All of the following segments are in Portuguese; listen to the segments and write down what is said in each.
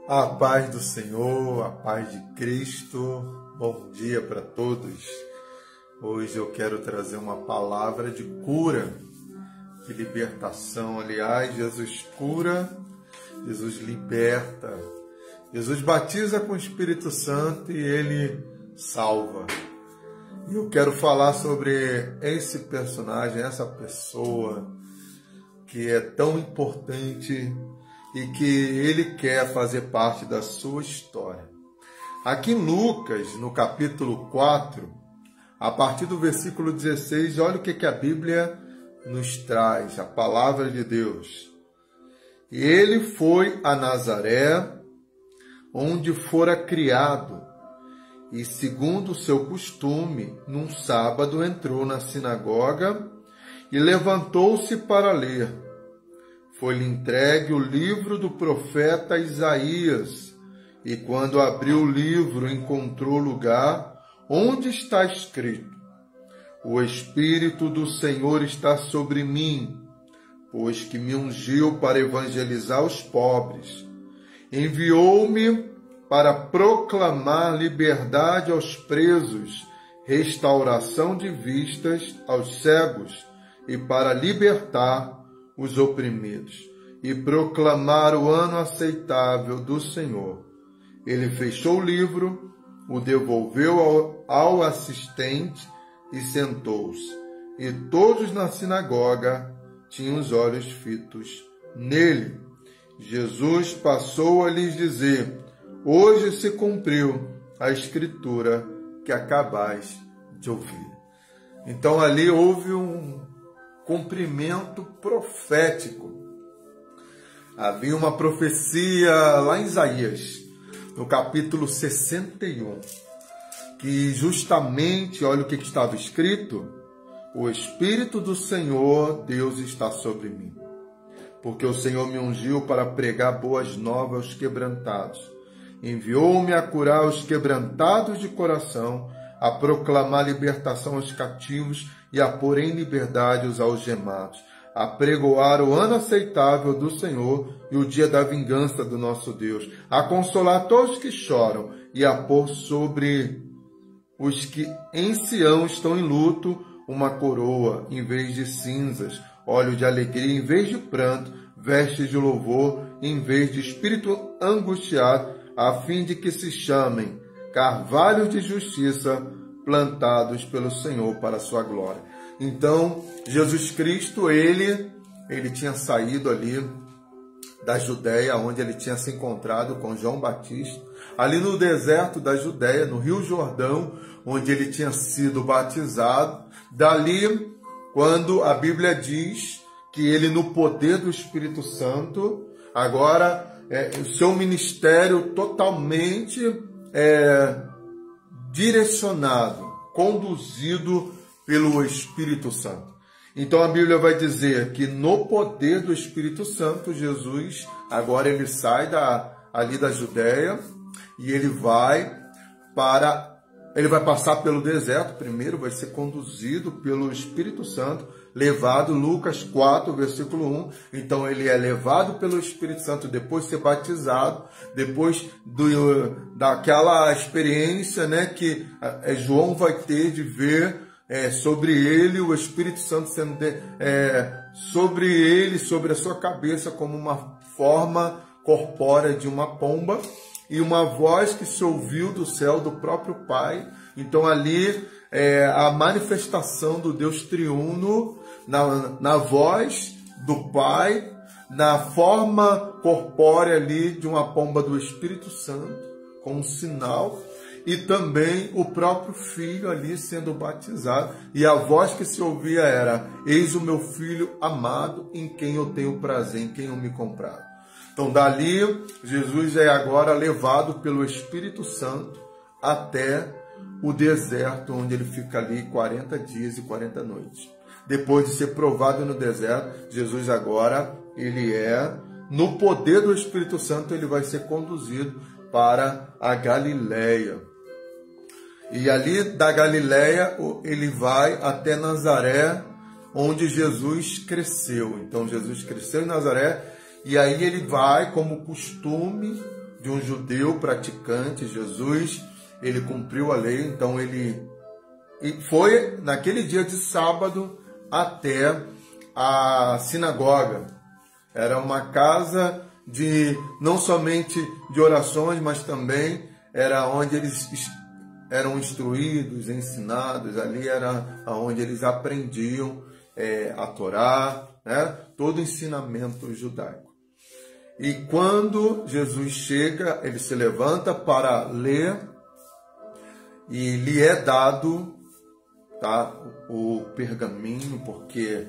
A paz do Senhor, a paz de Cristo, bom dia para todos. Hoje eu quero trazer uma palavra de cura, de libertação. Aliás, Jesus cura, Jesus liberta, Jesus batiza com o Espírito Santo e Ele salva. E eu quero falar sobre esse personagem, essa pessoa que é tão importante e que Ele quer fazer parte da sua história. Aqui em Lucas, no capítulo 4, a partir do versículo 16, olha o que a Bíblia nos traz, a palavra de Deus. E ele foi a Nazaré, onde fora criado, e segundo o seu costume, num sábado entrou na sinagoga e levantou-se para ler. Foi-lhe entregue o livro do profeta Isaías, e quando abriu o livro, encontrou lugar onde está escrito: O Espírito do Senhor está sobre mim, pois que me ungiu para evangelizar os pobres. Enviou-me para proclamar liberdade aos presos, restauração de vistas aos cegos, e para libertar os oprimidos, e proclamar o ano aceitável do Senhor. Ele fechou o livro, o devolveu ao assistente e sentou-se. E todos na sinagoga tinham os olhos fitos nele. Jesus passou a lhes dizer: Hoje se cumpriu a escritura que acabais de ouvir. Então ali houve um cumprimento profético. Havia uma profecia lá em Isaías, no capítulo 61, que justamente, olha o que estava escrito: O Espírito do Senhor, Deus, está sobre mim, porque o Senhor me ungiu para pregar boas novas aos quebrantados. Enviou-me a curar os quebrantados de coração, a proclamar libertação aos cativos e a pôr em liberdade os algemados, a pregoar o ano aceitável do Senhor e o dia da vingança do nosso Deus, a consolar todos que choram e a pôr sobre os que em Sião estão em luto uma coroa em vez de cinzas, óleo de alegria em vez de pranto, vestes de louvor em vez de espírito angustiado, a fim de que se chamem carvalhos de justiça, plantados pelo Senhor para a sua glória. Então, Jesus Cristo, ele tinha saído ali da Judéia, onde ele tinha se encontrado com João Batista, ali no deserto da Judéia, no Rio Jordão, onde ele tinha sido batizado. Dali, quando a Bíblia diz que ele, no poder do Espírito Santo, agora o seu ministério totalmente direcionado, conduzido pelo Espírito Santo. Então a Bíblia vai dizer que no poder do Espírito Santo, Jesus, agora ele sai ali da Judéia e ele vai passar pelo deserto primeiro, vai ser conduzido pelo Espírito Santo, levado, Lucas 4, versículo 1. Então ele é levado pelo Espírito Santo, depois de ser batizado, depois daquela experiência, né, que João vai ter de ver sobre ele, o Espírito Santo sendo sobre ele, sobre a sua cabeça, como uma forma corpórea de uma pomba, e uma voz que se ouviu do céu do próprio Pai. Então ali a manifestação do Deus triuno na voz do Pai, na forma corpórea ali de uma pomba do Espírito Santo, com um sinal, e também o próprio Filho ali sendo batizado. E a voz que se ouvia era: Eis o meu Filho amado, em quem eu tenho prazer, em quem eu me comprazo. Então dali, Jesus é agora levado pelo Espírito Santo até o deserto, onde ele fica ali 40 dias e 40 noites. Depois de ser provado no deserto, Jesus agora, no poder do Espírito Santo, ele vai ser conduzido para a Galileia. E ali da Galileia, ele vai até Nazaré, onde Jesus cresceu. Então Jesus cresceu em Nazaré, e aí ele vai, como costume, de um judeu praticante. Jesus, ele cumpriu a lei, então ele foi naquele dia de sábado até a sinagoga. Era uma casa de não somente de orações, mas também era onde eles eram instruídos, ensinados. Ali era onde eles aprendiam a Torá, né? Todo o ensinamento judaico. E quando Jesus chega, ele se levanta para ler e lhe é dado, tá, o pergaminho, porque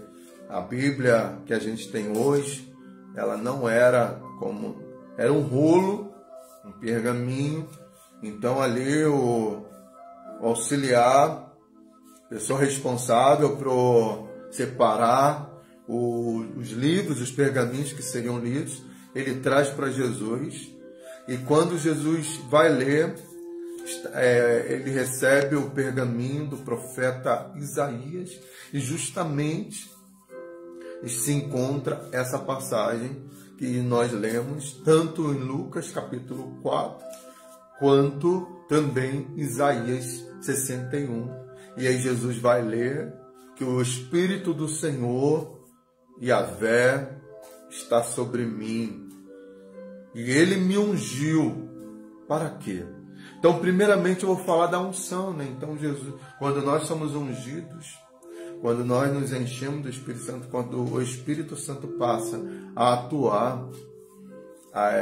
a Bíblia que a gente tem hoje, ela não era como... Era um rolo, um pergaminho. Então ali o auxiliar, pessoa responsável por separar os livros, os pergaminhos que seriam lidos, ele traz para Jesus. E quando Jesus vai ler, ele recebe o pergaminho do profeta Isaías, e justamente se encontra essa passagem que nós lemos, tanto em Lucas capítulo 4, quanto também Isaías 61. E aí Jesus vai ler que o Espírito do Senhor, Yahvé, está sobre mim, e ele me ungiu. Para quê? Então, primeiramente, eu vou falar da unção, né? Então, Jesus, quando nós somos ungidos, quando nós nos enchemos do Espírito Santo, quando o Espírito Santo passa a atuar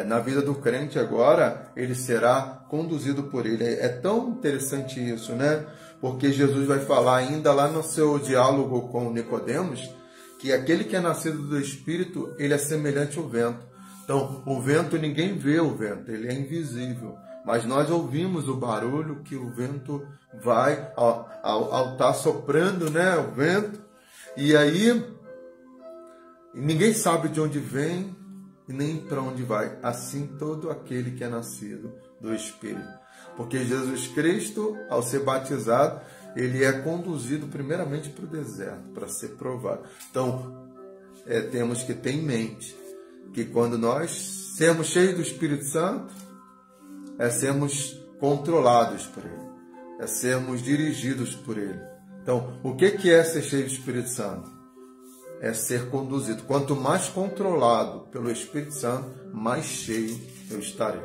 na vida do crente agora, ele será conduzido por ele. É tão interessante isso, né? Porque Jesus vai falar ainda lá no seu diálogo com Nicodemos, que aquele que é nascido do Espírito, ele é semelhante ao vento. Então, o vento, ninguém vê o vento, ele é invisível. Mas nós ouvimos o barulho que o vento vai, ao estar soprando, né, o vento. E aí, ninguém sabe de onde vem e nem para onde vai. Assim, todo aquele que é nascido do Espírito. Porque Jesus Cristo, ao ser batizado, ele é conduzido primeiramente para o deserto, para ser provado. Então, temos que ter em mente que quando nós sermos cheios do Espírito Santo, sermos controlados por ele, sermos dirigidos por ele. Então, o que é ser cheio do Espírito Santo? É ser conduzido. Quanto mais controlado pelo Espírito Santo, mais cheio eu estarei.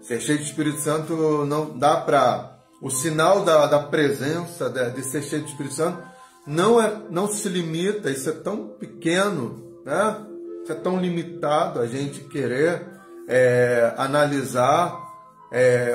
Ser cheio do Espírito Santo não dá para... O sinal da presença, de ser cheio do Espírito Santo, não se limita, isso é tão pequeno, né? Isso é tão limitado, a gente querer analisar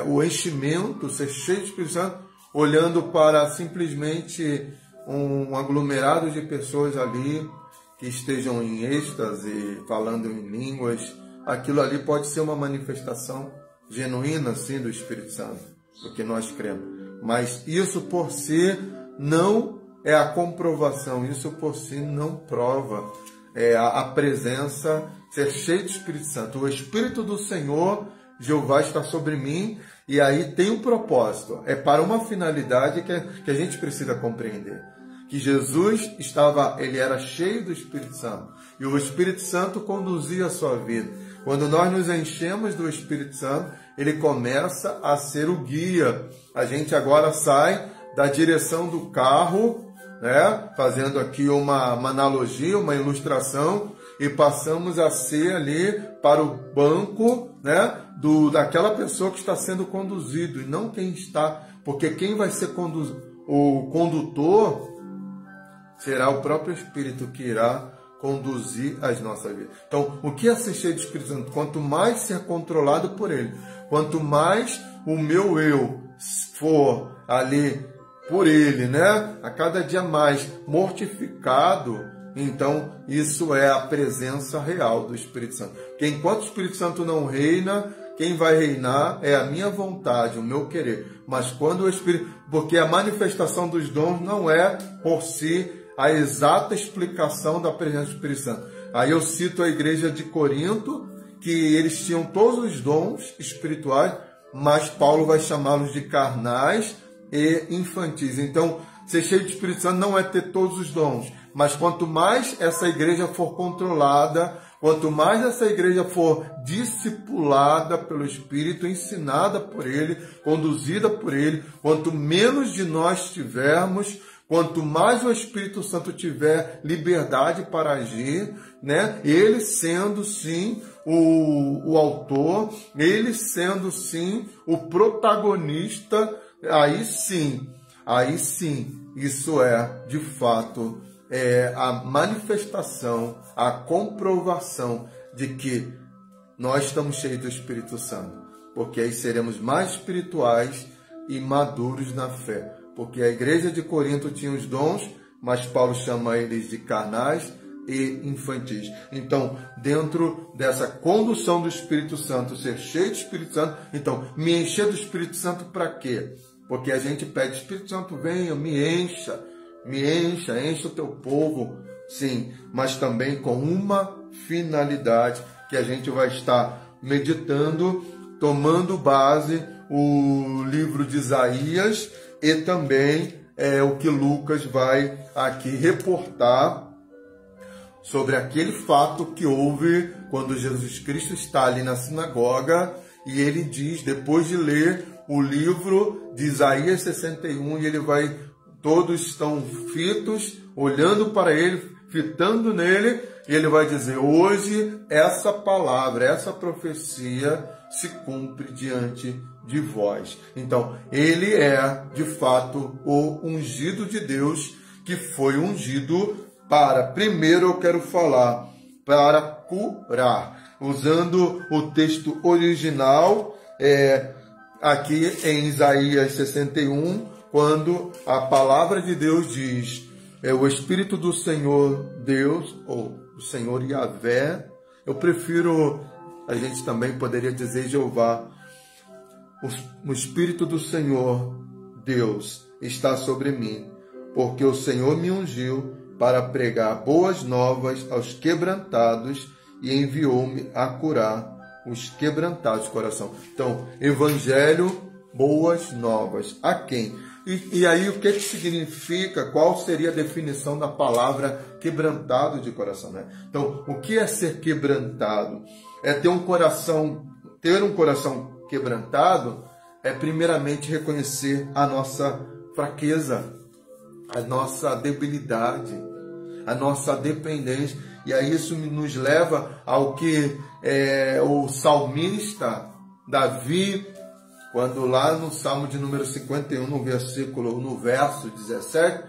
o enchimento, ser cheio do Espírito Santo, olhando para simplesmente um aglomerado de pessoas ali que estejam em êxtase, falando em línguas. Aquilo ali pode ser uma manifestação genuína, sim, do Espírito Santo, porque nós cremos. Mas isso por si não é a comprovação, isso por si não prova a presença, ser cheio do Espírito Santo. O Espírito do Senhor, Jeová, está sobre mim, e aí tem um propósito, é para uma finalidade que a gente precisa compreender. Que Jesus ele era cheio do Espírito Santo, e o Espírito Santo conduzia a sua vida. Quando nós nos enchemos do Espírito Santo, ele começa a ser o guia. A gente agora sai da direção do carro, né? Fazendo aqui uma analogia, uma ilustração, e passamos a ser ali para o banco, né? Daquela pessoa que está sendo conduzido, e não quem está, porque quem vai ser o condutor será o próprio Espírito que irá conduzir as nossas vidas. Então, o que é ser cheio do Espírito Santo? Quanto mais ser controlado por ele, quanto mais o meu eu for ali por ele, né? A cada dia mais mortificado, então isso é a presença real do Espírito Santo. Porque enquanto o Espírito Santo não reina, quem vai reinar é a minha vontade, o meu querer. Mas quando o Espírito... Porque a manifestação dos dons não é por si a exata explicação da presença do Espírito Santo. Aí eu cito a igreja de Corinto, que eles tinham todos os dons espirituais, mas Paulo vai chamá-los de carnais e infantis. Então, ser cheio de Espírito Santo não é ter todos os dons, mas quanto mais essa igreja for controlada quanto mais essa igreja for discipulada pelo Espírito, ensinada por Ele, conduzida por Ele, quanto menos de nós tivermos, quanto mais o Espírito Santo tiver liberdade para agir, né? Ele sendo sim o autor, ele sendo sim o protagonista, aí sim, isso é de fato a manifestação, a comprovação de que nós estamos cheios do Espírito Santo, porque aí seremos mais espirituais e maduros na fé. Porque a igreja de Corinto tinha os dons, mas Paulo chama eles de carnais e infantis. Então, dentro dessa condução do Espírito Santo, ser cheio do Espírito Santo, então, me encher do Espírito Santo para quê? Porque a gente pede, Espírito Santo, venha, me encha o teu povo, sim, mas também com uma finalidade que a gente vai estar meditando, tomando base o livro de Isaías, e também o que Lucas vai aqui reportar sobre aquele fato que houve quando Jesus Cristo está ali na sinagoga e ele diz, depois de ler o livro de Isaías 61, e ele vai, todos estão fitos, olhando para ele, fitando nele, e ele vai dizer, hoje essa palavra, essa profecia se cumpre diante de vós. Então, ele é, de fato, o ungido de Deus, que foi ungido para, primeiro eu quero falar, para curar. Usando o texto original, aqui em Isaías 61, quando a palavra de Deus diz, o Espírito do Senhor Deus, ou o Senhor Yahvé, eu prefiro, a gente também poderia dizer Jeová, o Espírito do Senhor Deus está sobre mim, porque o Senhor me ungiu para pregar boas novas aos quebrantados e enviou-me a curar os quebrantados de coração. Então, evangelho, boas novas. A quem? E aí, o que significa? Qual seria a definição da palavra quebrantado de coração, né? Então, o que é ser quebrantado? É ter um coração quebrantado é primeiramente reconhecer a nossa fraqueza, a nossa debilidade, a nossa dependência. E aí isso nos leva ao que o salmista Davi, quando lá no Salmo de número 51, no verso 17,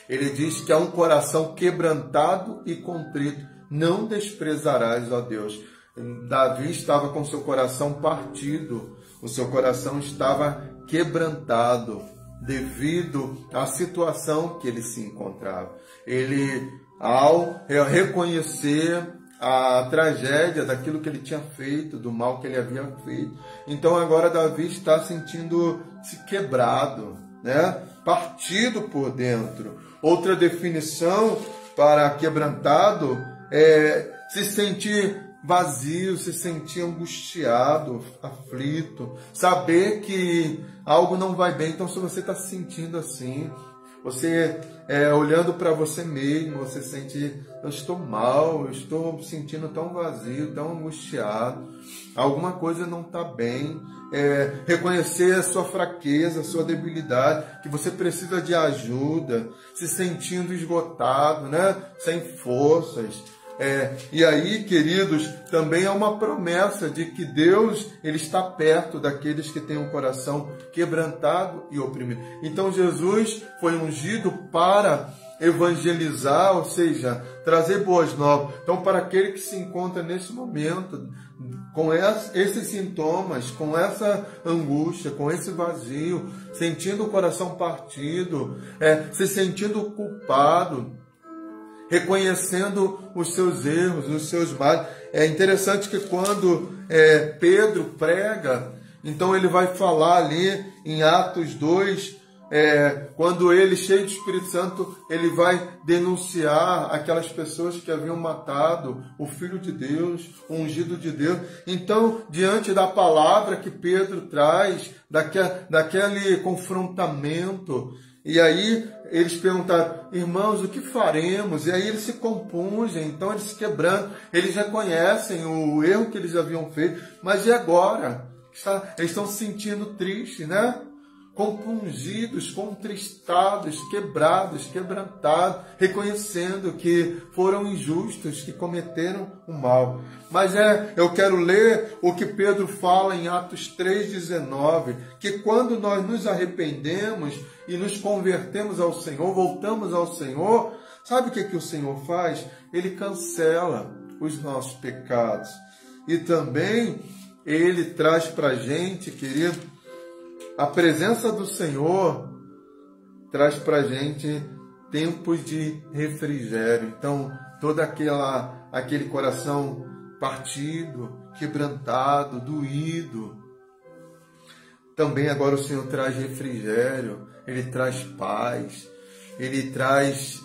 ele diz que há um coração quebrantado e contrito, não desprezarás, ó Deus. Davi estava com seu coração partido, o seu coração estava quebrantado devido à situação que ele se encontrava. Ele, ao reconhecer a tragédia daquilo que ele tinha feito, do mal que ele havia feito, então agora Davi está sentindo-se quebrado, né? Partido por dentro. Outra definição para quebrantado é se sentir vazio, se sentir angustiado, aflito, saber que algo não vai bem. Então, se você está se sentindo assim, você olhando para você mesmo, você sente, eu estou mal, eu estou me sentindo tão vazio, tão angustiado, alguma coisa não está bem. Reconhecer a sua fraqueza, a sua debilidade, que você precisa de ajuda, se sentindo esgotado, né? Sem forças. E aí, queridos, também é uma promessa de que Deus ele está perto daqueles que têm um coração quebrantado e oprimido. Então, Jesus foi ungido para evangelizar, ou seja, trazer boas novas. Então, para aquele que se encontra nesse momento, com esses sintomas, com essa angústia, com esse vazio, sentindo o coração partido, se sentindo culpado, reconhecendo os seus erros, os seus males. É interessante que quando Pedro prega, então ele vai falar ali em Atos 2, quando ele, cheio do Espírito Santo, ele vai denunciar aquelas pessoas que haviam matado o Filho de Deus, o ungido de Deus. Então, diante da palavra que Pedro traz, daquele confrontamento, E aí eles perguntaram, irmãos, o que faremos? E aí eles se compungem, então eles se quebrando, eles reconhecem o erro que eles haviam feito, mas e agora? Eles estão se sentindo tristes, né? Compungidos, contristados, quebrados, quebrantados, reconhecendo que foram injustos, que cometeram o mal. Mas eu quero ler o que Pedro fala em Atos 3,19, que quando nós nos arrependemos e nos convertemos ao Senhor, voltamos ao Senhor, sabe o que o Senhor faz? Ele cancela os nossos pecados. E também Ele traz para a gente, querido, a presença do Senhor traz para a gente tempos de refrigério. Então, todo aquele coração partido, quebrantado, doído. Também agora o Senhor traz refrigério, Ele traz paz, Ele traz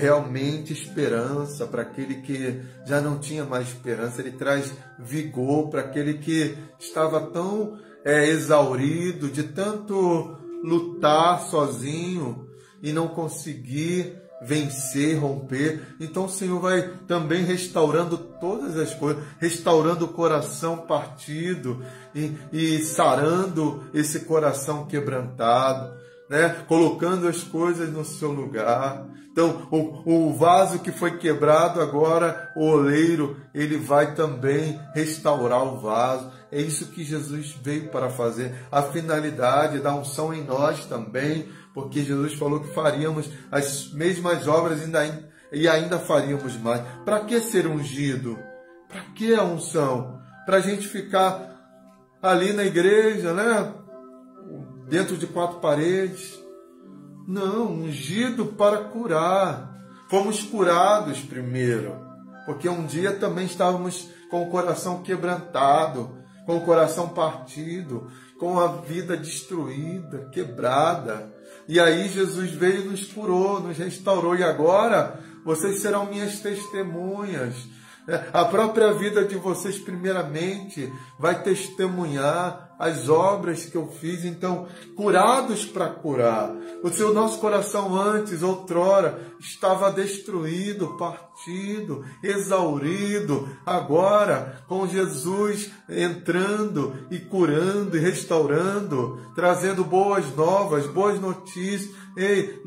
realmente esperança para aquele que já não tinha mais esperança. Ele traz vigor para aquele que estava tão exaurido de tanto lutar sozinho e não conseguir vencer, romper. Então o Senhor vai também restaurando todas as coisas, restaurando o coração partido e sarando esse coração quebrantado, né? Colocando as coisas no seu lugar. Então, o vaso que foi quebrado, agora o oleiro, ele vai também restaurar o vaso. É isso que Jesus veio para fazer. A finalidade da unção em nós também, porque Jesus falou que faríamos as mesmas obras e ainda faríamos mais. Para que ser ungido? Para que a unção? Para a gente ficar ali na igreja, né? Dentro de 4 paredes. Não, ungido para curar. Fomos curados primeiro, porque um dia também estávamos com o coração quebrantado, com o coração partido, com a vida destruída, quebrada. E aí Jesus veio e nos curou, nos restaurou. E agora vocês serão minhas testemunhas. A própria vida de vocês, primeiramente, vai testemunhar as obras que eu fiz. Então, curados para curar. O nosso coração antes, outrora, estava destruído, partido, exaurido. Agora, com Jesus entrando e curando e restaurando, trazendo boas novas, boas notícias. Ei,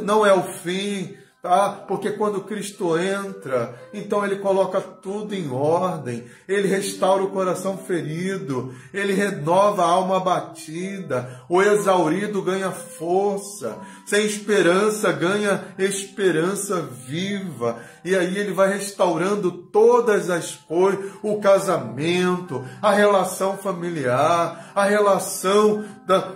não é o fim. Tá? Porque quando Cristo entra, então Ele coloca tudo em ordem, Ele restaura o coração ferido, Ele renova a alma abatida, o exaurido ganha força, sem esperança ganha esperança viva, e aí Ele vai restaurando todas as coisas, o casamento, a relação familiar, a relação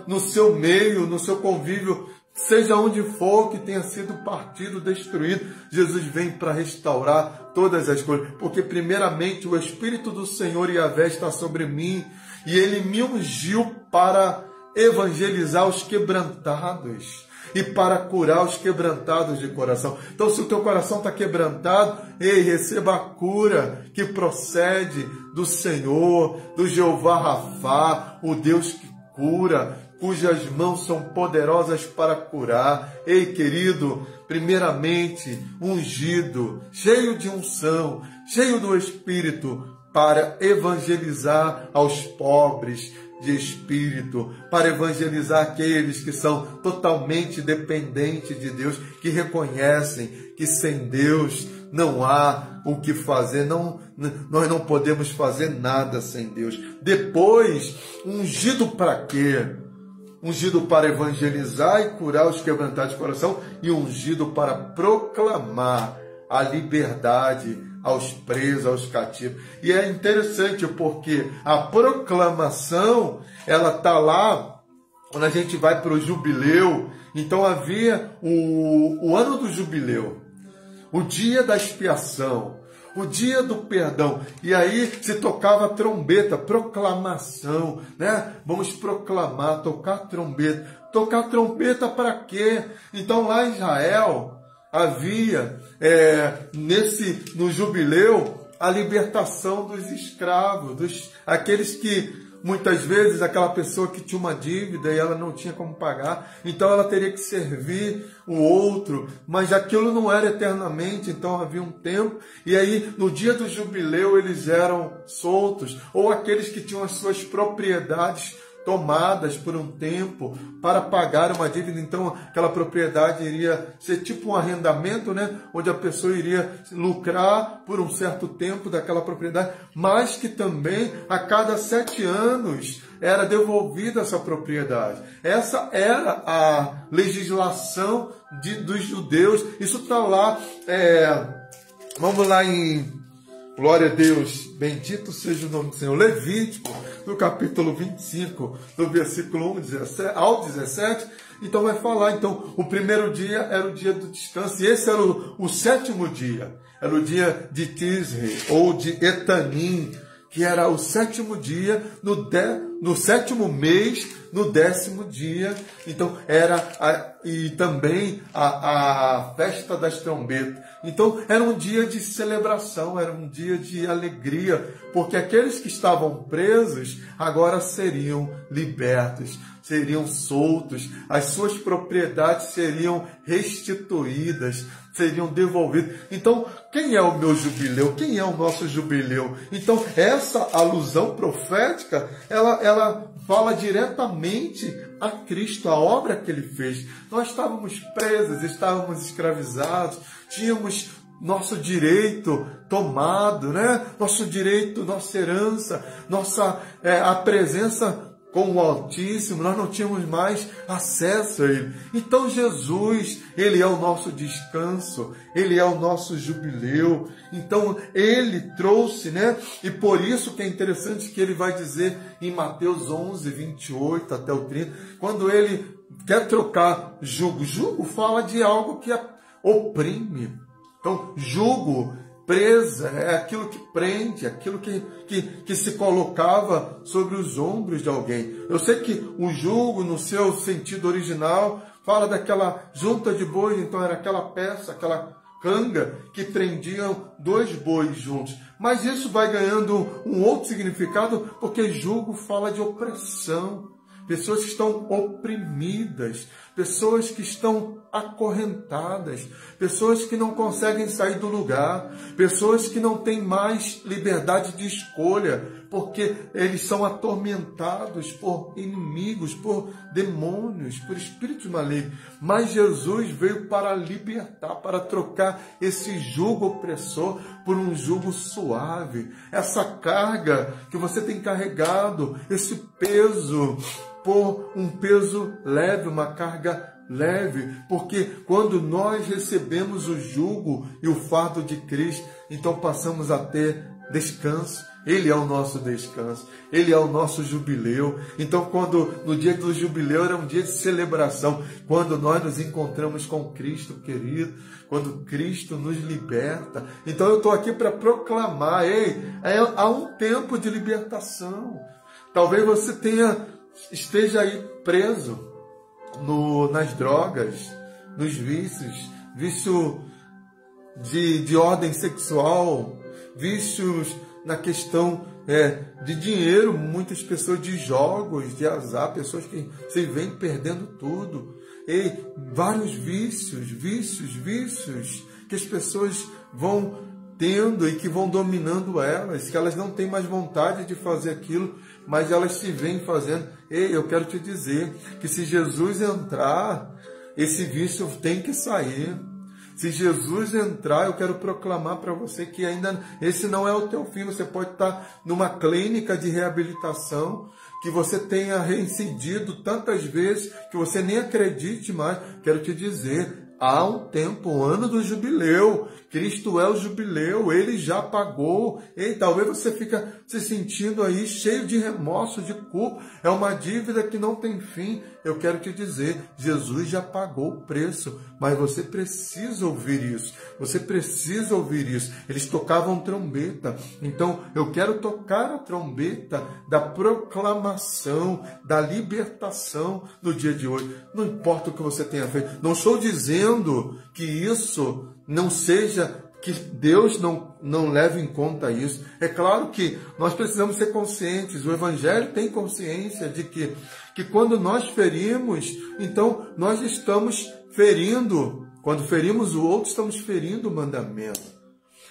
no seu meio, no seu convívio, seja onde for que tenha sido partido, destruído, Jesus vem para restaurar todas as coisas. Porque primeiramente o Espírito do Senhor Yahvé está sobre mim e Ele me ungiu para evangelizar os quebrantados e para curar os quebrantados de coração. Então, se o teu coração está quebrantado, ei, receba a cura que procede do Senhor, do Jeová Rafá, o Deus que cura, cujas mãos são poderosas para curar. Ei, querido, primeiramente, ungido, cheio de unção, cheio do Espírito, para evangelizar aos pobres de espírito, para evangelizar aqueles que são totalmente dependentes de Deus, que reconhecem que sem Deus não há o que fazer, nós não podemos fazer nada sem Deus. Depois, ungido para quê? Ungido para evangelizar e curar os quebrantados de coração e ungido para proclamar a liberdade aos presos, aos cativos. E é interessante porque a proclamação, ela está lá, quando a gente vai para o jubileu. Então havia o ano do jubileu, o dia da expiação, o dia do perdão. E aí se tocava trombeta, proclamação, né? Vamos proclamar, tocar trombeta. Tocar trombeta para quê? Então lá em Israel havia, no jubileu, a libertação dos escravos, aqueles que muitas vezes aquela pessoa que tinha uma dívida e ela não tinha como pagar, então ela teria que servir o outro, mas aquilo não era eternamente, então havia um tempo, e aí no dia do jubileu eles eram soltos, ou aqueles que tinham as suas propriedades tomadas por um tempo para pagar uma dívida, então aquela propriedade iria ser tipo um arrendamento, né? Onde a pessoa iria lucrar por um certo tempo daquela propriedade, mas que também a cada 7 anos era devolvida essa propriedade. Essa era a legislação dos judeus. Isso está lá, vamos lá em... Glória a Deus, bendito seja o nome do Senhor. Levítico, no capítulo 25, do versículo 1 ao 17, então vai falar, então, o primeiro dia era o dia do descanso, e esse era o 7º dia, era o dia de Tisri, ou de Etanim, que era o 7º dia, no 7º mês, no 10º dia, então e também a festa das trombetas. Então era um dia de celebração, era um dia de alegria, porque aqueles que estavam presos agora seriam libertos, seriam soltos, as suas propriedades seriam restituídas, seriam devolvidas. Então, quem é o meu jubileu? Quem é o nosso jubileu? Então, essa alusão profética, ela fala diretamente a Cristo, a obra que Ele fez. Nós estávamos presos, estávamos escravizados, tínhamos nosso direito tomado, né? Nosso direito, nossa herança, a presença com o Altíssimo, nós não tínhamos mais acesso a Ele. Então Jesus, Ele é o nosso descanso, Ele é o nosso jubileu. Então Ele trouxe, né? E por isso que é interessante que Ele vai dizer em Mateus 11, 28 até o 30, quando Ele quer trocar jugo. Jugo fala de algo que oprime. Então, jugo, presa, é aquilo que prende, aquilo que se colocava sobre os ombros de alguém. Eu sei que o jugo, no seu sentido original, fala daquela junta de bois, então era aquela peça, aquela canga que prendiam 2 bois juntos. Mas isso vai ganhando um outro significado, porque jugo fala de opressão. Pessoas que estão oprimidas, pessoas que estão acorrentadas, pessoas que não conseguem sair do lugar, pessoas que não têm mais liberdade de escolha, porque eles são atormentados por inimigos, por demônios, por espíritos malignos. Mas Jesus veio para libertar, para trocar esse jugo opressor por um jugo suave. Essa carga que você tem carregado, esse peso, por um peso leve, uma carga leve, porque quando nós recebemos o jugo e o fardo de Cristo, então passamos a ter descanso. Ele é o nosso descanso, Ele é o nosso jubileu. Então, quando no dia do jubileu era um dia de celebração, quando nós nos encontramos com Cristo, querido, quando Cristo nos liberta. Então, eu estou aqui para proclamar, há um tempo de libertação. Talvez você esteja aí preso nas drogas, nos vício de ordem sexual, vícios na questão de dinheiro, muitas pessoas de jogos, de azar, pessoas que se vêm perdendo tudo, e vários vícios que as pessoas vão tendo e que vão dominando elas, que elas não têm mais vontade de fazer aquilo, mas elas se vêm fazendo. Eu quero te dizer que se Jesus entrar, esse vício tem que sair. Se Jesus entrar, eu quero proclamar para você que ainda esse não é o teu fim. Você pode estar numa clínica de reabilitação, que você tenha reincidido tantas vezes que você nem acredite mais. Quero te dizer, há um tempo, o ano do jubileu. Cristo é o jubileu, Ele já pagou. E talvez você fica se sentindo aí cheio de remorso, de culpa. É uma dívida que não tem fim. Eu quero te dizer, Jesus já pagou o preço, mas você precisa ouvir isso. Você precisa ouvir isso. Eles tocavam trombeta. Então, eu quero tocar a trombeta da proclamação, da libertação no dia de hoje. Não importa o que você tenha feito. Não estou dizendo que isso não seja que Deus não leve em conta isso. É claro que nós precisamos ser conscientes, o Evangelho tem consciência de que quando nós ferimos, então nós estamos ferindo, quando ferimos o outro, estamos ferindo o mandamento.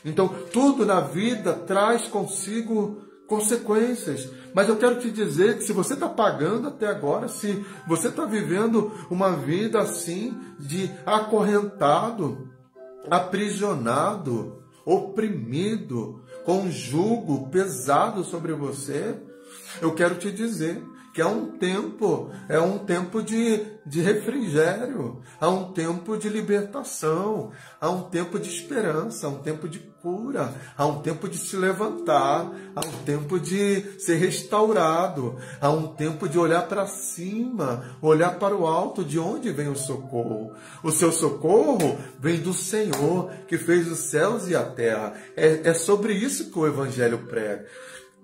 Então, tudo na vida traz consigo consequências. Mas eu quero te dizer que se você está pagando até agora, se você está vivendo uma vida assim, de acorrentado, aprisionado, oprimido, com um jugo pesado sobre você, eu quero te dizer que é um tempo de refrigério, há um tempo de libertação, há um tempo de esperança, há um tempo de cura, há um tempo de se levantar, há um tempo de ser restaurado, há um tempo de olhar para cima, olhar para o alto, de onde vem o socorro. O seu socorro vem do Senhor, que fez os céus e a terra. É sobre isso que o Evangelho prega.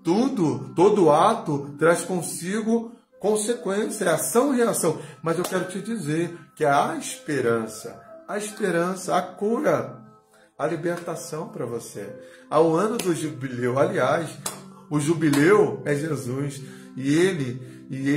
Todo ato traz consigo consequência, ação e reação. Mas eu quero te dizer que há esperança, a cura, a libertação para você. Ao ano do jubileu, aliás, o jubileu é Jesus e ele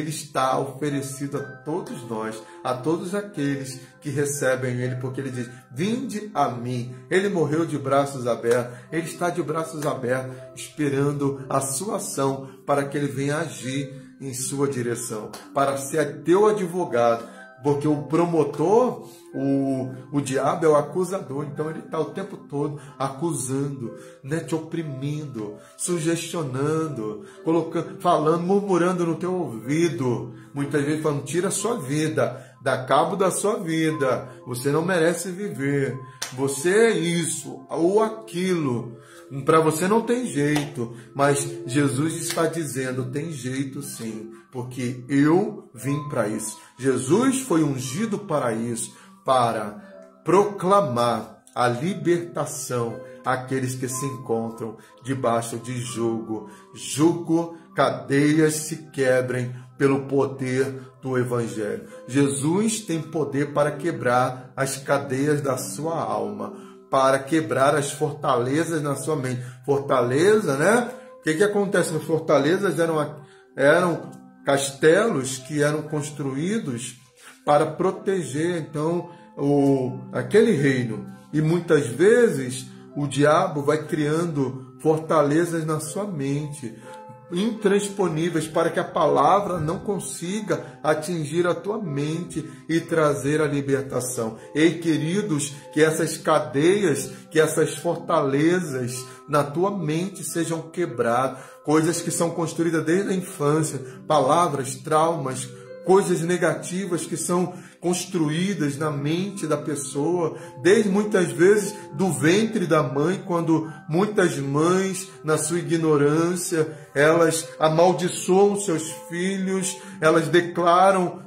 está oferecido a todos nós, a todos aqueles que recebem ele, porque ele diz: vinde a mim. Ele morreu de braços abertos, ele está de braços abertos, esperando a sua ação para que ele venha agir em sua direção, para ser teu advogado, porque o promotor, o diabo é o acusador, então ele está o tempo todo acusando, né, te oprimindo, sugestionando, falando, murmurando no teu ouvido, muitas vezes falando: tira a sua vida, dá cabo da sua vida, você não merece viver, você é isso ou aquilo, para você não tem jeito. Mas Jesus está dizendo: tem jeito sim, porque eu vim para isso. Jesus foi ungido para isso, para proclamar a libertação àqueles que se encontram debaixo de jugo, cadeias se quebrem pelo poder do Evangelho. Jesus tem poder para quebrar as cadeias da sua alma, para quebrar as fortalezas na sua mente. Fortaleza, né? O que acontece? As fortalezas eram castelos que eram construídos para proteger, então, aquele reino. E muitas vezes o diabo vai criando fortalezas na sua mente, intransponíveis, para que a palavra não consiga atingir a tua mente e trazer a libertação. Ei, queridos, que essas cadeias, que essas fortalezas na tua mente sejam quebradas, coisas que são construídas desde a infância, palavras, traumas, coisas negativas que são construídas na mente da pessoa, desde muitas vezes do ventre da mãe, quando muitas mães, na sua ignorância, elas amaldiçoam seus filhos, elas declaram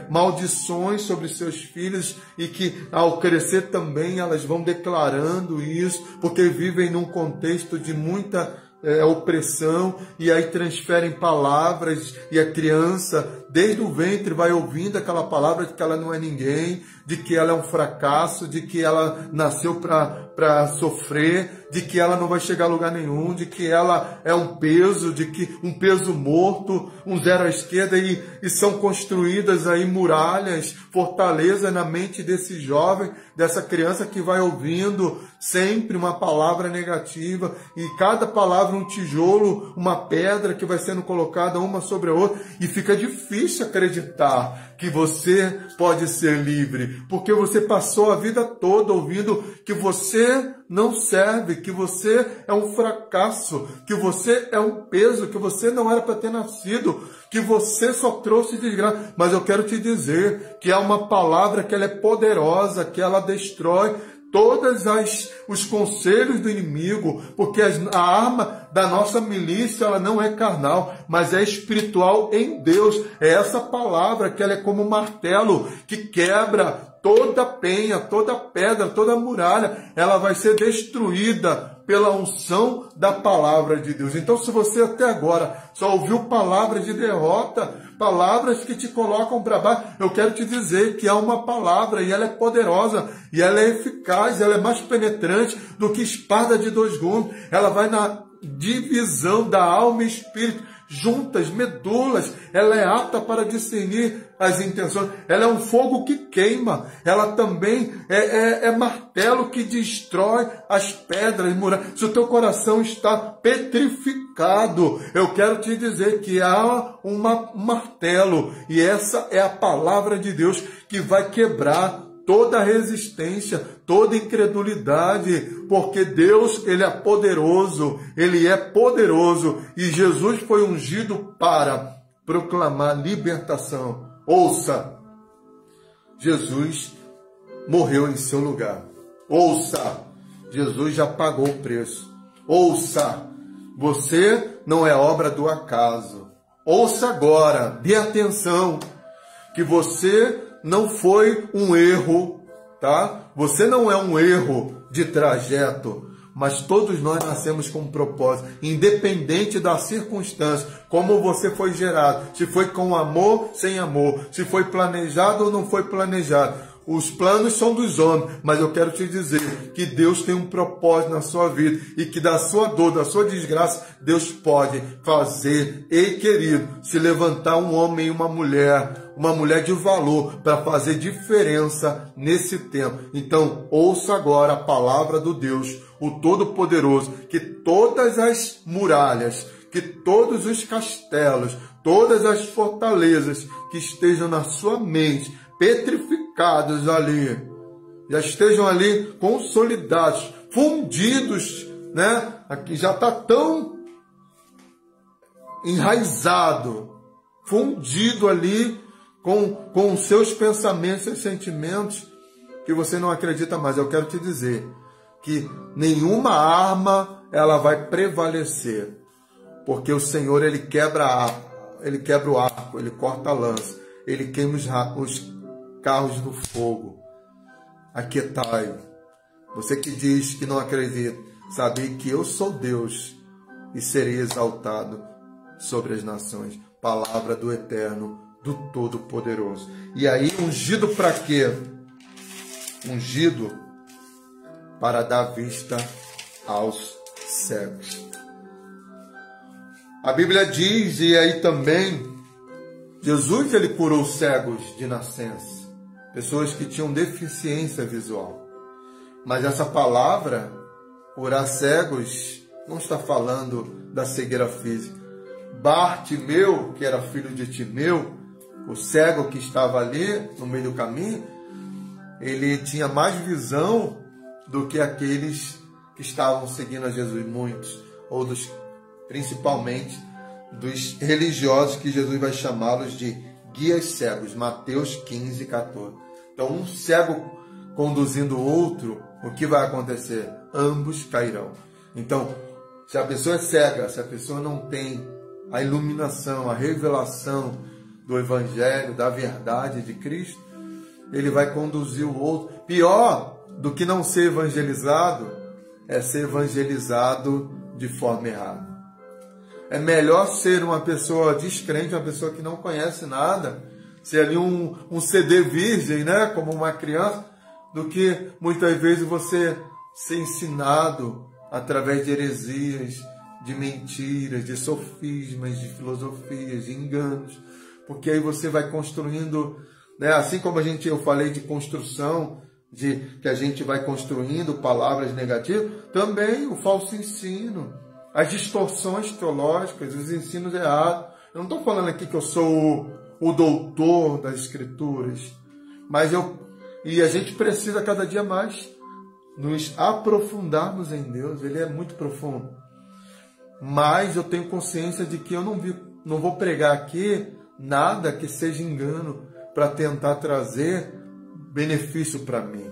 maldições sobre seus filhos, e que ao crescer também elas vão declarando isso, porque vivem num contexto de muita opressão, e aí transferem palavras, e a criança desde o ventre vai ouvindo aquela palavra de que ela não é ninguém, de que ela é um fracasso, de que ela nasceu para sofrer, de que ela não vai chegar a lugar nenhum, de que ela é um peso, de que um peso morto, um zero à esquerda, e são construídas aí muralhas, fortalezas na mente desse jovem, dessa criança que vai ouvindo sempre uma palavra negativa, e cada palavra um tijolo, uma pedra que vai sendo colocada uma sobre a outra, e fica difícil acreditar que você pode ser livre, porque você passou a vida toda ouvindo que você não serve, que você é um fracasso, que você é um peso, que você não era para ter nascido, que você só trouxe desgraça. Mas eu quero te dizer que há uma palavra que ela é poderosa, que ela destrói todos os conselhos do inimigo, porque a arma da nossa milícia, ela não é carnal, mas é espiritual em Deus. É essa palavra que ela é como um martelo que quebra toda penha, toda pedra, toda muralha, ela vai ser destruída pela unção da palavra de Deus. Então, se você até agora só ouviu palavras de derrota, palavras que te colocam para baixo, eu quero te dizer que há uma palavra e ela é poderosa, e ela é eficaz, ela é mais penetrante do que espada de dois gumes. Ela vai na divisão da alma e espírito, juntas, medulas, ela é apta para discernir as intenções, ela é um fogo que queima, ela também é martelo que destrói as pedras, muralhas. Se o teu coração está petrificado, eu quero te dizer que há um martelo, e essa é a palavra de Deus que vai quebrar toda resistência, toda incredulidade, porque Deus, Ele é poderoso, e Jesus foi ungido para proclamar libertação. Ouça, Jesus morreu em seu lugar. Ouça, Jesus já pagou o preço. Ouça, você não é obra do acaso. Ouça agora, dê atenção, que você não foi um erro, tá? Você não é um erro de trajeto, mas todos nós nascemos com um propósito, independente da circunstância, como você foi gerado, se foi com amor, sem amor, se foi planejado ou não foi planejado. Os planos são dos homens, mas eu quero te dizer que Deus tem um propósito na sua vida e que da sua dor, da sua desgraça, Deus pode fazer, ei querido, se levantar um homem e uma mulher de valor para fazer diferença nesse tempo. Então, ouça agora a palavra do Deus, o Todo-Poderoso, que todas as muralhas, que todos os castelos, todas as fortalezas que estejam na sua mente, petrificados ali, já estejam ali consolidados, fundidos, né? Aqui já está tão enraizado, fundido ali com os seus pensamentos, seus sentimentos, que você não acredita mais. Eu quero te dizer que nenhuma arma ela vai prevalecer, porque o Senhor, Ele quebra o arco, Ele corta a lança, Ele queima os carros do fogo. Aquietai, você que diz que não acredita, sabe que eu sou Deus e serei exaltado sobre as nações. Palavra do Eterno, do Todo-Poderoso. E aí, ungido para quê? Ungido para dar vista aos cegos. A Bíblia diz, e aí também, Jesus, Ele curou cegos de nascença, pessoas que tinham deficiência visual. Mas essa palavra, curar cegos, não está falando da cegueira física. Bartimeu, que era filho de Timeu, o cego que estava ali no meio do caminho, ele tinha mais visão do que aqueles que estavam seguindo a Jesus, muitos, ou principalmente dos religiosos, que Jesus vai chamá-los de guias cegos, Mateus 15, 14. Então, um cego conduzindo o outro, o que vai acontecer? Ambos cairão. Então, se a pessoa é cega, se a pessoa não tem a iluminação, a revelação do Evangelho, da verdade de Cristo, ele vai conduzir o outro. Pior do que não ser evangelizado é ser evangelizado de forma errada. É melhor ser uma pessoa descrente, uma pessoa que não conhece nada, ser ali um CD virgem, né, como uma criança, do que muitas vezes você ser ensinado através de heresias, de mentiras, de sofismas, de filosofias, de enganos, porque aí você vai construindo, né, assim como eu falei de construção, que a gente vai construindo palavras negativas, também o falso ensino, as distorções teológicas, os ensinos errados. Eu não estou falando aqui que eu sou o doutor das Escrituras, mas a gente precisa cada dia mais nos aprofundarmos em Deus. Ele é muito profundo. Mas eu tenho consciência de que eu não vou pregar aqui nada que seja engano para tentar trazer benefício para mim.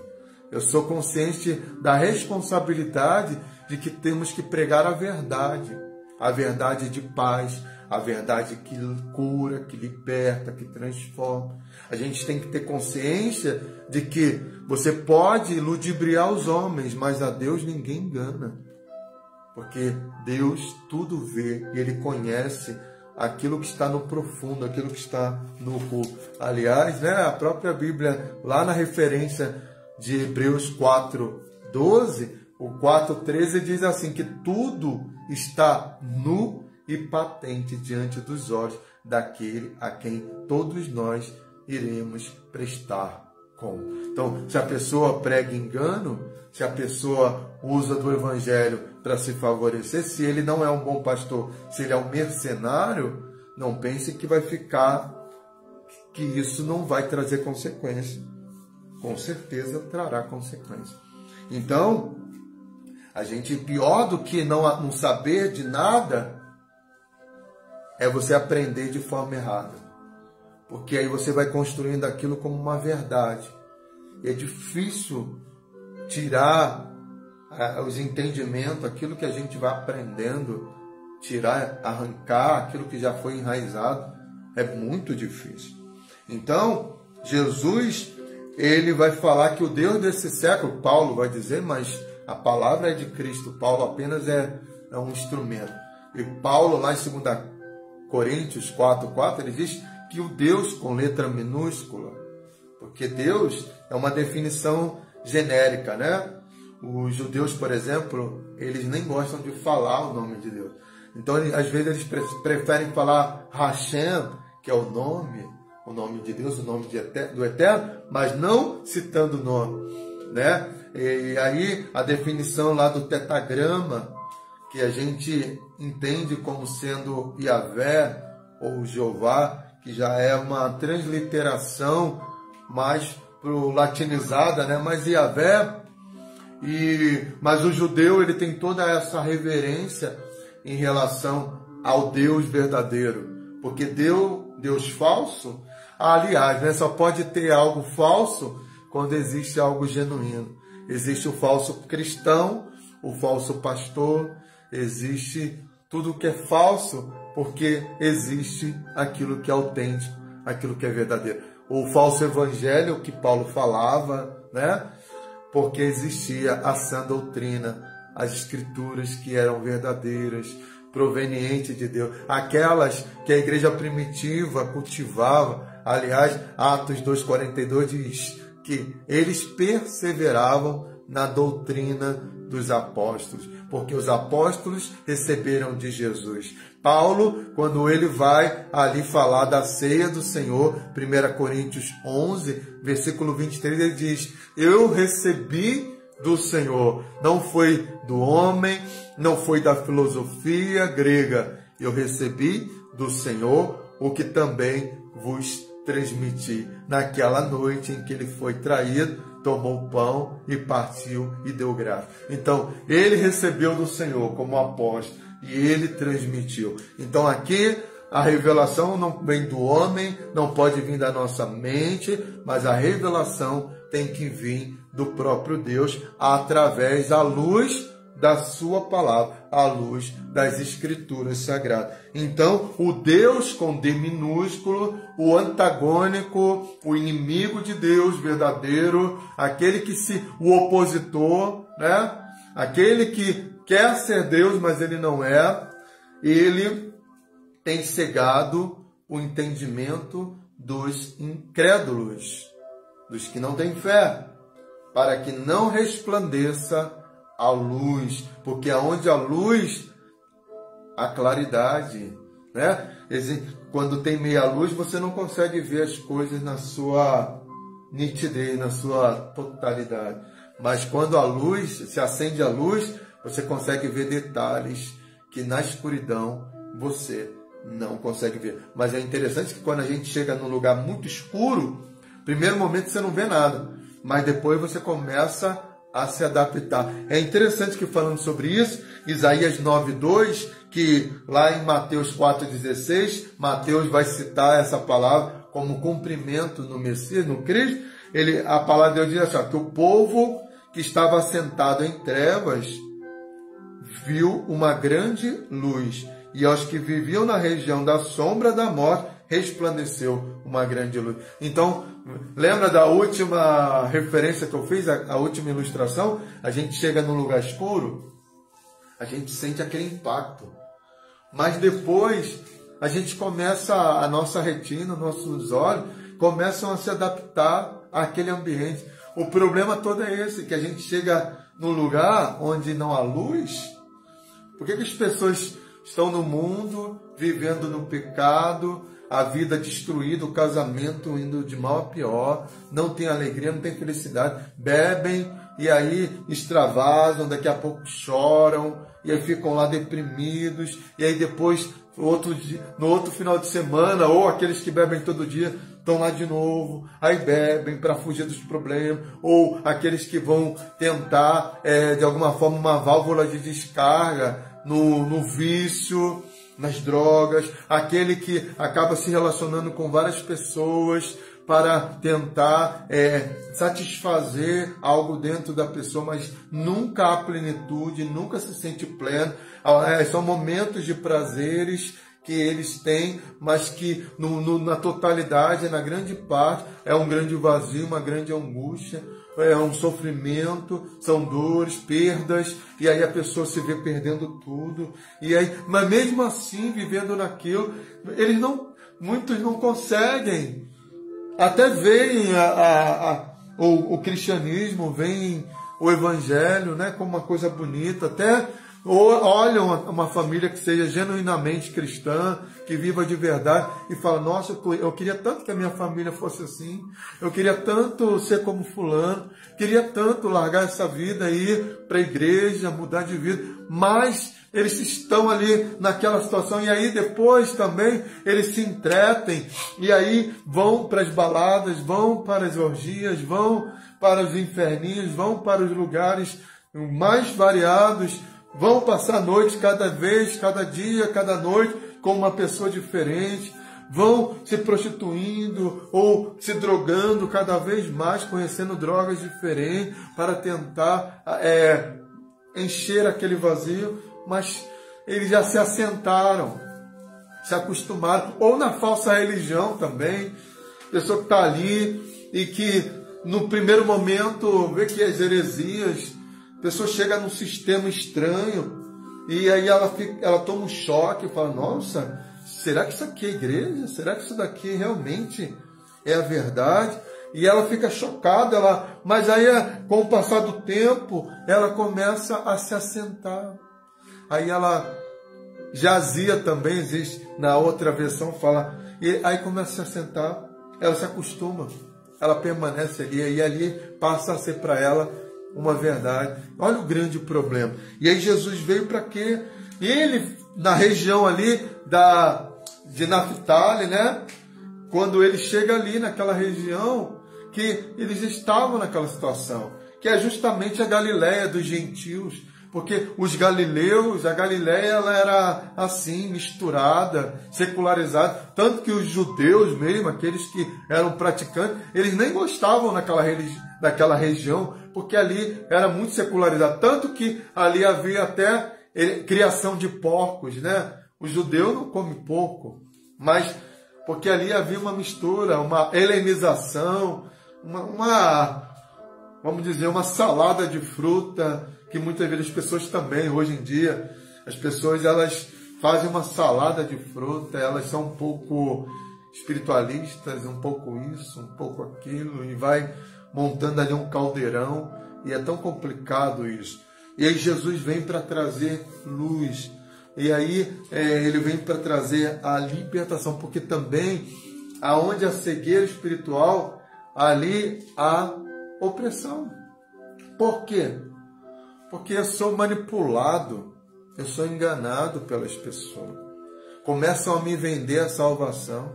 Eu sou consciente da responsabilidade de que temos que pregar a verdade. a verdade de paz, a verdade que cura, que liberta, que transforma. A gente tem que ter consciência de que você pode ludibriar os homens, mas a Deus ninguém engana. Porque Deus tudo vê e Ele conhece aquilo que está no profundo, aquilo que está no oculto. Aliás, a própria Bíblia, lá na referência de Hebreus 4:12, o 4:13 diz assim, que tudo está nu e patente diante dos olhos daquele a quem todos nós iremos prestar conta. Então, se a pessoa prega engano, se a pessoa usa do evangelho para se favorecer, se ele não é um bom pastor, se ele é um mercenário, não pense que vai ficar, que isso não vai trazer consequência. Com certeza trará consequência. Então, a gente, pior do que não saber de nada, é você aprender de forma errada. Porque aí você vai construindo aquilo como uma verdade. E é difícil tirar os entendimentos, aquilo que a gente vai aprendendo, tirar, arrancar aquilo que já foi enraizado, é muito difícil. Então, Jesus, ele vai falar que o Deus desse século, Paulo vai dizer, mas a palavra é de Cristo, Paulo apenas é um instrumento. E Paulo, lá em 2 Coríntios 4:4, ele diz que o Deus com letra minúscula, porque Deus é uma definição genérica, Os judeus, por exemplo, eles nem gostam de falar o nome de Deus. Então, às vezes, eles preferem falar Hashem, que é o nome de Deus, o nome do Eterno, mas não citando o nome, E aí, a definição lá do tetagrama, que a gente entende como sendo Yahvé ou Jeová, que já é uma transliteração mais pro latinizada, Mas Yahvé, mas o judeu, ele tem toda essa reverência em relação ao Deus verdadeiro, porque Deus falso, aliás, só pode ter algo falso quando existe algo genuíno. Existe o falso cristão, o falso pastor, existe tudo que é falso, porque existe aquilo que é autêntico, aquilo que é verdadeiro. O falso evangelho que Paulo falava, porque existia a sã doutrina, as escrituras que eram verdadeiras, provenientes de Deus, aquelas que a igreja primitiva cultivava. Aliás, Atos 2:42 diz que eles perseveravam na doutrina dos apóstolos, porque os apóstolos receberam de Jesus. Paulo, quando ele vai ali falar da ceia do Senhor, 1 Coríntios 11, versículo 23, ele diz: eu recebi do Senhor, não foi do homem, não foi da filosofia grega, eu recebi do Senhor o que também vos transmiti. Naquela noite em que ele foi traído, tomou o pão e partiu e deu graça. Então, ele recebeu do Senhor como apóstolo e ele transmitiu. Então, aqui a revelação não vem do homem, não pode vir da nossa mente, mas a revelação tem que vir do próprio Deus através da luz da sua palavra, à luz das escrituras sagradas. Então, o Deus com D minúsculo, o antagônico, o inimigo de Deus verdadeiro, aquele que o opositor, Aquele que quer ser Deus, mas ele não é, ele tem cegado o entendimento dos incrédulos, dos que não têm fé, para que não resplandeça a luz, porque aonde a luz, a claridade, Quando tem meia luz, você não consegue ver as coisas na sua nitidez, na sua totalidade. Mas quando a luz, se acende a luz, você consegue ver detalhes que na escuridão você não consegue ver. Mas é interessante que quando a gente chega num lugar muito escuro, primeiro momento você não vê nada, mas depois você começa a se adaptar. É interessante que, falando sobre isso, Isaías 9:2, que lá em Mateus 4:16, Mateus vai citar essa palavra como cumprimento no Messias, no Cristo. A palavra de Deus diz assim, que o povo que estava sentado em trevas viu uma grande luz, e aos que viviam na região da sombra da morte resplandeceu uma grande luz. Então, lembra da última referência que eu fiz, a última ilustração? A gente chega num lugar escuro, a gente sente aquele impacto. Mas depois, a gente começa, a nossa retina, nossos olhos, começam a se adaptar àquele ambiente. O problema todo é esse, que a gente chega num lugar onde não há luz. Por que as pessoas estão no mundo, vivendo no pecado, a vida destruída, o casamento indo de mal a pior, não tem alegria, não tem felicidade, bebem e aí extravasam, daqui a pouco choram, e aí ficam lá deprimidos, e aí depois, no outro final de semana, ou aqueles que bebem todo dia, estão lá de novo, aí bebem para fugir dos problemas, ou aqueles que vão tentar, de alguma forma, uma válvula de descarga no vício, nas drogas, aquele que acaba se relacionando com várias pessoas para tentar satisfazer algo dentro da pessoa, mas nunca há plenitude, nunca se sente pleno. São momentos de prazeres que eles têm, mas que na totalidade, na grande parte, é um grande vazio, uma grande angústia, é um sofrimento, são dores, perdas, e aí a pessoa se vê perdendo tudo. E aí, mas mesmo assim, vivendo naquilo, muitos não conseguem. Até veem o cristianismo, veem o evangelho, né, como uma coisa bonita, até olham uma família que seja genuinamente cristã, que viva de verdade, e falam: nossa, eu queria tanto que a minha família fosse assim, eu queria tanto ser como fulano, queria tanto largar essa vida, ir para a igreja, mudar de vida, mas eles estão ali naquela situação, e aí depois também eles se entretem, e aí vão para as baladas, vão para as orgias, vão para os inferninhos, vão para os lugares mais variados, vão passar a noite cada dia, cada noite, com uma pessoa diferente, vão se prostituindo ou se drogando cada vez mais, conhecendo drogas diferentes, para tentar encher aquele vazio, mas eles já se assentaram, se acostumaram, ou na falsa religião também, pessoa que está ali e que no primeiro momento vê que as heresias, a pessoa chega num sistema estranho e aí ela toma um choque e fala: nossa, será que isso aqui é igreja? Será que isso daqui realmente é a verdade? E ela fica chocada, mas aí com o passar do tempo ela começa a se assentar. Aí ela jazia também, existe na outra versão, fala, e aí começa a se assentar, ela se acostuma, ela permanece ali, e ali passa a ser para ela uma verdade. Olha o grande problema. E aí Jesus veio para quê? Ele, na região ali de Naphtali, né? Quando ele chega ali naquela região, que eles estavam naquela situação, que é justamente a Galileia dos gentios, porque os galileus, a Galileia, ela era assim, misturada, secularizada, tanto que os judeus mesmo, aqueles que eram praticantes, eles nem gostavam daquela região, porque ali era muito secularizado, tanto que ali havia até criação de porcos, né? O judeu não come porco, mas porque ali havia uma mistura, uma helenização, vamos dizer, uma salada de fruta, que muitas vezes as pessoas também, hoje em dia, as pessoas elas fazem uma salada de fruta, elas são um pouco espiritualistas, um pouco isso, um pouco aquilo, e vai montando ali um caldeirão, e é tão complicado isso. E aí Jesus vem para trazer luz, e aí ele vem para trazer a libertação, porque também, aonde a cegueira espiritual, ali há opressão. Por quê? Porque eu sou manipulado, eu sou enganado pelas pessoas. Começam a me vender a salvação.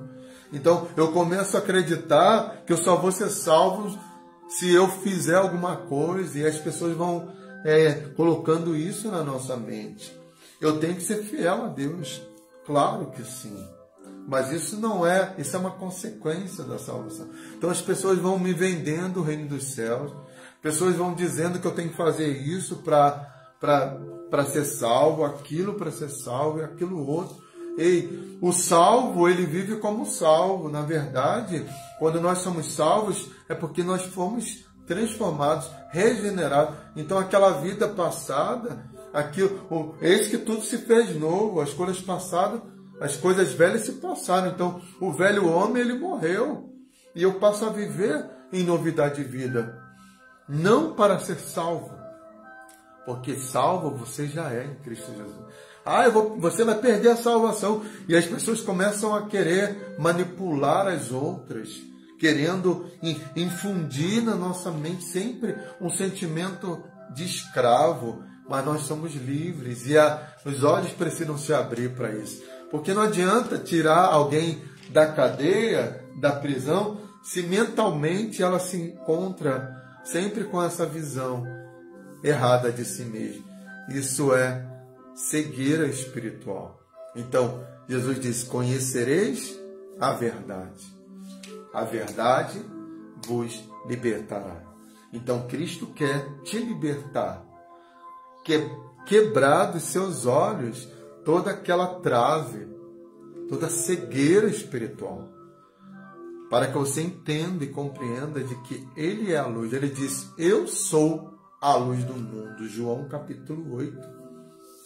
Então, eu começo a acreditar que eu só vou ser salvo se eu fizer alguma coisa, e as pessoas vão colocando isso na nossa mente. Eu tenho que ser fiel a Deus. Claro que sim. Mas isso é uma consequência da salvação. Então, as pessoas vão me vendendo o reino dos céus. Pessoas vão dizendo que eu tenho que fazer isso para para ser salvo, aquilo para ser salvo e aquilo outro. E o salvo, ele vive como salvo. Na verdade, quando nós somos salvos, é porque nós fomos transformados, regenerados. Então, aquela vida passada, eis que tudo se fez novo, as coisas passadas, as coisas velhas se passaram. Então, o velho homem, ele morreu. E eu passo a viver em novidade de vida. Não para ser salvo, porque salvo você já é em Cristo Jesus. Você vai perder a salvação. E as pessoas começam a querer manipular as outras, querendo infundir na nossa mente sempre um sentimento de escravo. Mas nós somos livres e os olhos precisam se abrir para isso. Porque não adianta tirar alguém da cadeia, da prisão, se mentalmente ela se encontra sempre com essa visão errada de si mesmo. Isso é cegueira espiritual. Então, Jesus disse: conhecereis a verdade. A verdade vos libertará. Então, Cristo quer te libertar. Quebrar dos seus olhos toda aquela trave, toda cegueira espiritual, para que você entenda e compreenda de que Ele é a luz. Ele diz: eu sou a luz do mundo. João capítulo 8.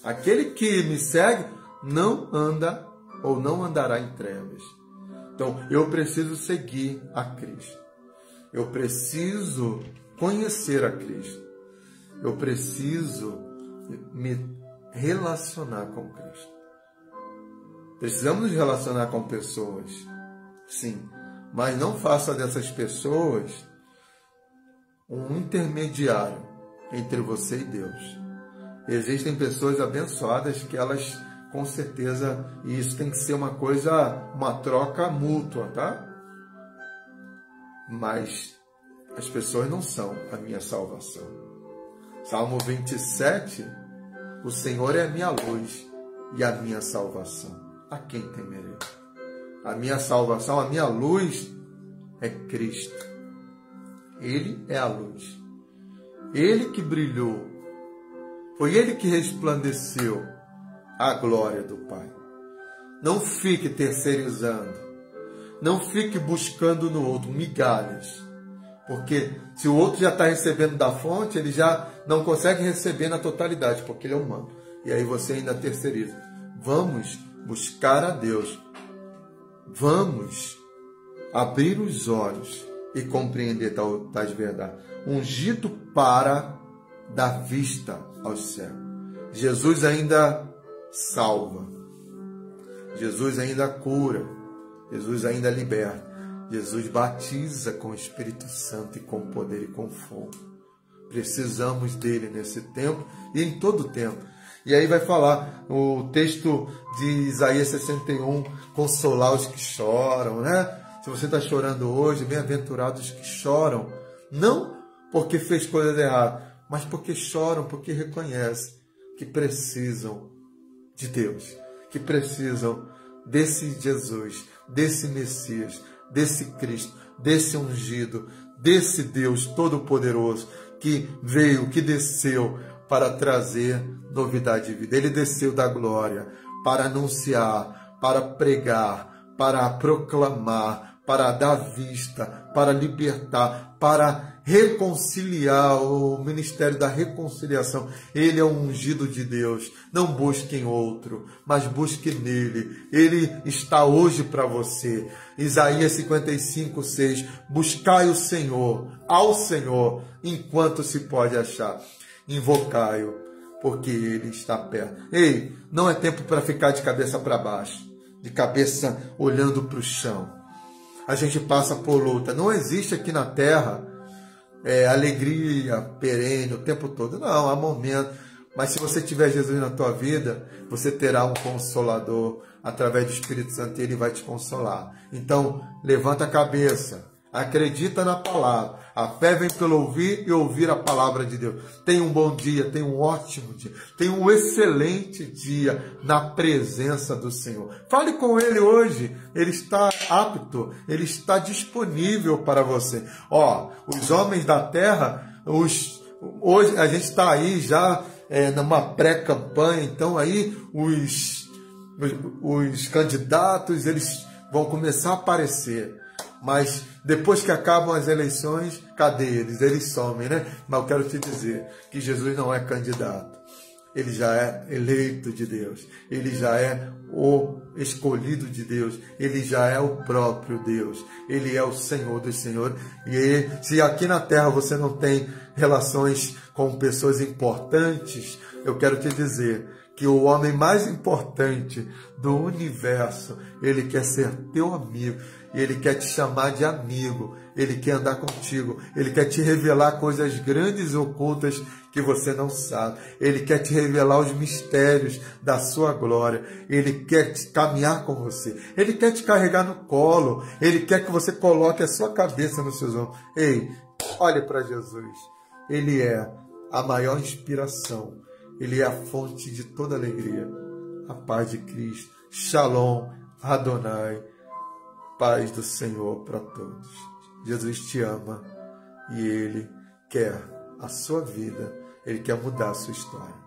Aquele que me segue não anda ou não andará em trevas. Então, eu preciso seguir a Cristo. Eu preciso conhecer a Cristo. Eu preciso me relacionar com Cristo. Precisamos nos relacionar com pessoas, sim, mas não faça dessas pessoas um intermediário entre você e Deus. Existem pessoas abençoadas que elas, com certeza, e isso tem que ser uma troca mútua, tá? Mas as pessoas não são a minha salvação. Salmo 27, o Senhor é a minha luz e a minha salvação. A quem temerei? A minha salvação, a minha luz é Cristo. Ele é a luz. Ele que brilhou. Foi Ele que resplandeceu a glória do Pai. Não fique terceirizando. Não fique buscando no outro migalhas. Porque se o outro já está recebendo da fonte, ele já não consegue receber na totalidade, porque ele é humano. E aí você ainda terceiriza. Vamos buscar a Deus. Vamos abrir os olhos e compreender tais verdades. Ungido para dar vista aos cegos. Jesus ainda salva. Jesus ainda cura. Jesus ainda liberta. Jesus batiza com o Espírito Santo e com poder e com fogo. Precisamos dele nesse tempo e em todo tempo. E aí vai falar o texto de Isaías 61, consolar os que choram, né? Se você está chorando hoje, bem-aventurados que choram, não porque fez coisas erradas, mas porque choram, porque reconhecem que precisam de Deus, que precisam desse Jesus, desse Messias, desse Cristo, desse ungido, desse Deus Todo-Poderoso que veio, que desceu para trazer novidade de vida. Ele desceu da glória para anunciar, para pregar, para proclamar, para dar vista, para libertar, para reconciliar, o ministério da reconciliação. Ele é o ungido de Deus. Não busque em outro, mas busque nele. Ele está hoje para você. Isaías 55, 6. Buscai o Senhor, ao Senhor, enquanto se pode achar. Invocai-o, porque ele está perto. Ei, não é tempo para ficar de cabeça para baixo, de cabeça olhando para o chão. A gente passa por luta. Não existe aqui na terra alegria perene o tempo todo. Não, há momentos. Mas se você tiver Jesus na tua vida, você terá um consolador através do Espírito Santo e ele vai te consolar. Então, levanta a cabeça. Acredita na palavra. A fé vem pelo ouvir e ouvir a palavra de Deus. Tenha um bom dia, tenha um ótimo dia, tenha um excelente dia na presença do Senhor. Fale com Ele hoje. Ele está apto, Ele está disponível para você. Ó, os homens da terra, hoje a gente está aí já numa pré-campanha. Então aí os candidatos eles vão começar a aparecer. Mas depois que acabam as eleições, cadê eles? Eles somem, né? Mas eu quero te dizer que Jesus não é candidato. Ele já é eleito de Deus. Ele já é o escolhido de Deus. Ele já é o próprio Deus. Ele é o Senhor dos Senhores. E se aqui na terra você não tem relações com pessoas importantes, eu quero te dizer que o homem mais importante do universo, ele quer ser teu amigo. Ele quer te chamar de amigo. Ele quer andar contigo. Ele quer te revelar coisas grandes e ocultas que você não sabe. Ele quer te revelar os mistérios da sua glória. Ele quer caminhar com você. Ele quer te carregar no colo. Ele quer que você coloque a sua cabeça nos seus ombros. Ei, olhe para Jesus. Ele é a maior inspiração. Ele é a fonte de toda alegria. A paz de Cristo. Shalom, Adonai. Paz do Senhor para todos. Jesus te ama e Ele quer a sua vida. Ele quer mudar a sua história.